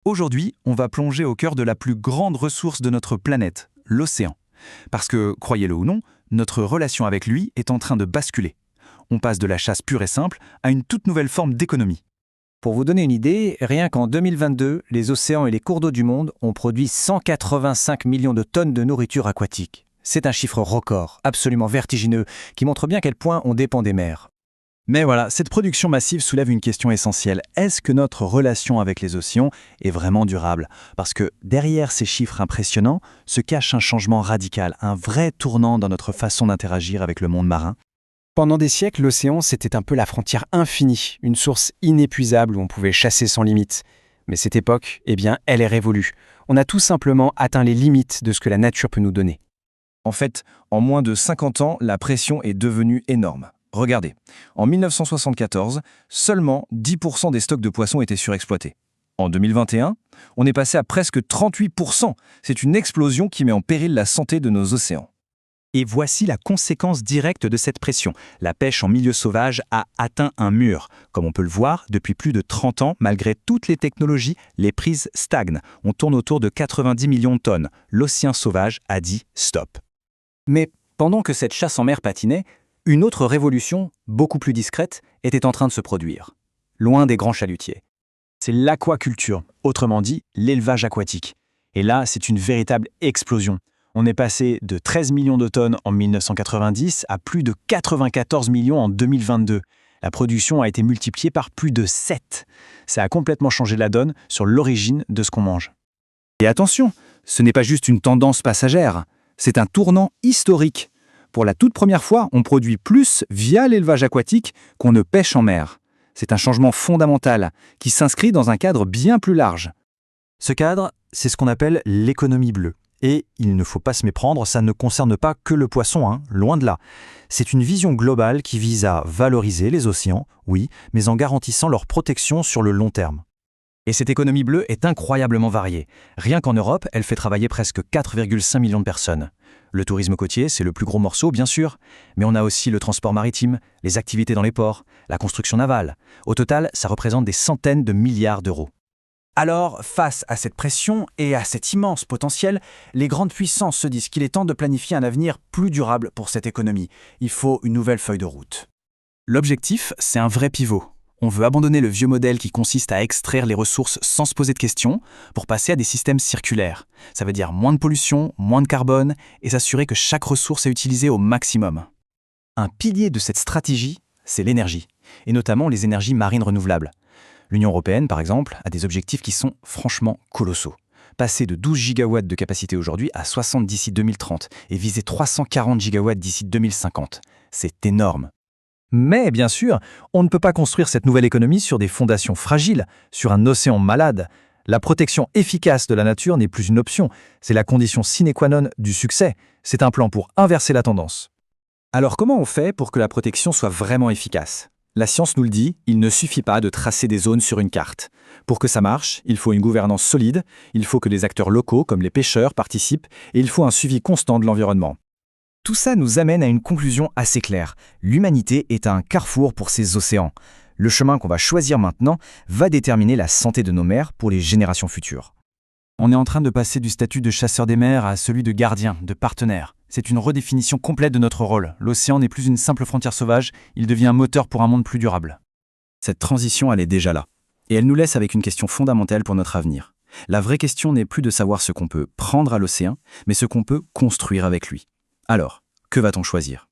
Aujourd'hui, on va plonger au cœur de la plus grande ressource de notre planète, l'océan. Parce que, croyez-le ou non, notre relation avec lui est en train de basculer. On passe de la chasse pure et simple à une toute nouvelle forme d'économie. Pour vous donner une idée, rien qu'en 2022, les océans et les cours d'eau du monde ont produit 185 millions de tonnes de nourriture aquatique. C'est un chiffre record, absolument vertigineux, qui montre bien à quel point on dépend des mers. Mais voilà, cette production massive soulève une question essentielle. Est-ce que notre relation avec les océans est vraiment durable? Parce que derrière ces chiffres impressionnants se cache un changement radical, un vrai tournant dans notre façon d'interagir avec le monde marin. Pendant des siècles, l'océan, c'était un peu la frontière infinie, une source inépuisable où on pouvait chasser sans limite. Mais cette époque, elle est révolue. On a tout simplement atteint les limites de ce que la nature peut nous donner. En fait, en moins de 50 ans, la pression est devenue énorme. Regardez, en 1974, seulement 10% des stocks de poissons étaient surexploités. En 2021, on est passé à presque 38%. C'est une explosion qui met en péril la santé de nos océans. Et voici la conséquence directe de cette pression. La pêche en milieu sauvage a atteint un mur. Comme on peut le voir, depuis plus de 30 ans, malgré toutes les technologies, les prises stagnent. On tourne autour de 90 millions de tonnes. L'océan sauvage a dit stop. Mais pendant que cette chasse en mer patinait, une autre révolution, beaucoup plus discrète, était en train de se produire, loin des grands chalutiers. C'est l'aquaculture, autrement dit l'élevage aquatique. Et là, c'est une véritable explosion. On est passé de 13 millions de tonnes en 1990 à plus de 94 millions en 2022. La production a été multipliée par plus de 7. Ça a complètement changé la donne sur l'origine de ce qu'on mange. Et attention, ce n'est pas juste une tendance passagère, c'est un tournant historique. Pour la toute première fois, on produit plus via l'élevage aquatique qu'on ne pêche en mer. C'est un changement fondamental qui s'inscrit dans un cadre bien plus large. Ce cadre, c'est ce qu'on appelle l'économie bleue. Et il ne faut pas se méprendre, ça ne concerne pas que le poisson, loin de là. C'est une vision globale qui vise à valoriser les océans, oui, mais en garantissant leur protection sur le long terme. Et cette économie bleue est incroyablement variée. Rien qu'en Europe, elle fait travailler presque 4,5 millions de personnes. Le tourisme côtier, c'est le plus gros morceau, bien sûr, mais on a aussi le transport maritime, les activités dans les ports, la construction navale. Au total, ça représente des centaines de milliards d'euros. Alors, face à cette pression et à cet immense potentiel, les grandes puissances se disent qu'il est temps de planifier un avenir plus durable pour cette économie. Il faut une nouvelle feuille de route. L'objectif, c'est un vrai pivot. On veut abandonner le vieux modèle qui consiste à extraire les ressources sans se poser de questions pour passer à des systèmes circulaires. Ça veut dire moins de pollution, moins de carbone et s'assurer que chaque ressource est utilisée au maximum. Un pilier de cette stratégie, c'est l'énergie, et notamment les énergies marines renouvelables. L'Union européenne, par exemple, a des objectifs qui sont franchement colossaux. Passer de 12 gigawatts de capacité aujourd'hui à 60 d'ici 2030 et viser 340 gigawatts d'ici 2050. C'est énorme. Mais bien sûr, on ne peut pas construire cette nouvelle économie sur des fondations fragiles, sur un océan malade. La protection efficace de la nature n'est plus une option, c'est la condition sine qua non du succès. C'est un plan pour inverser la tendance. Alors comment on fait pour que la protection soit vraiment efficace ? La science nous le dit, il ne suffit pas de tracer des zones sur une carte. Pour que ça marche, il faut une gouvernance solide, il faut que les acteurs locaux, comme les pêcheurs, participent, et il faut un suivi constant de l'environnement. Tout ça nous amène à une conclusion assez claire. L'humanité est à un carrefour pour ses océans. Le chemin qu'on va choisir maintenant va déterminer la santé de nos mers pour les générations futures. On est en train de passer du statut de chasseur des mers à celui de gardien, de partenaire. C'est une redéfinition complète de notre rôle. L'océan n'est plus une simple frontière sauvage, il devient un moteur pour un monde plus durable. Cette transition, elle est déjà là. Et elle nous laisse avec une question fondamentale pour notre avenir. La vraie question n'est plus de savoir ce qu'on peut prendre à l'océan, mais ce qu'on peut construire avec lui. Alors, que va-t-on choisir ?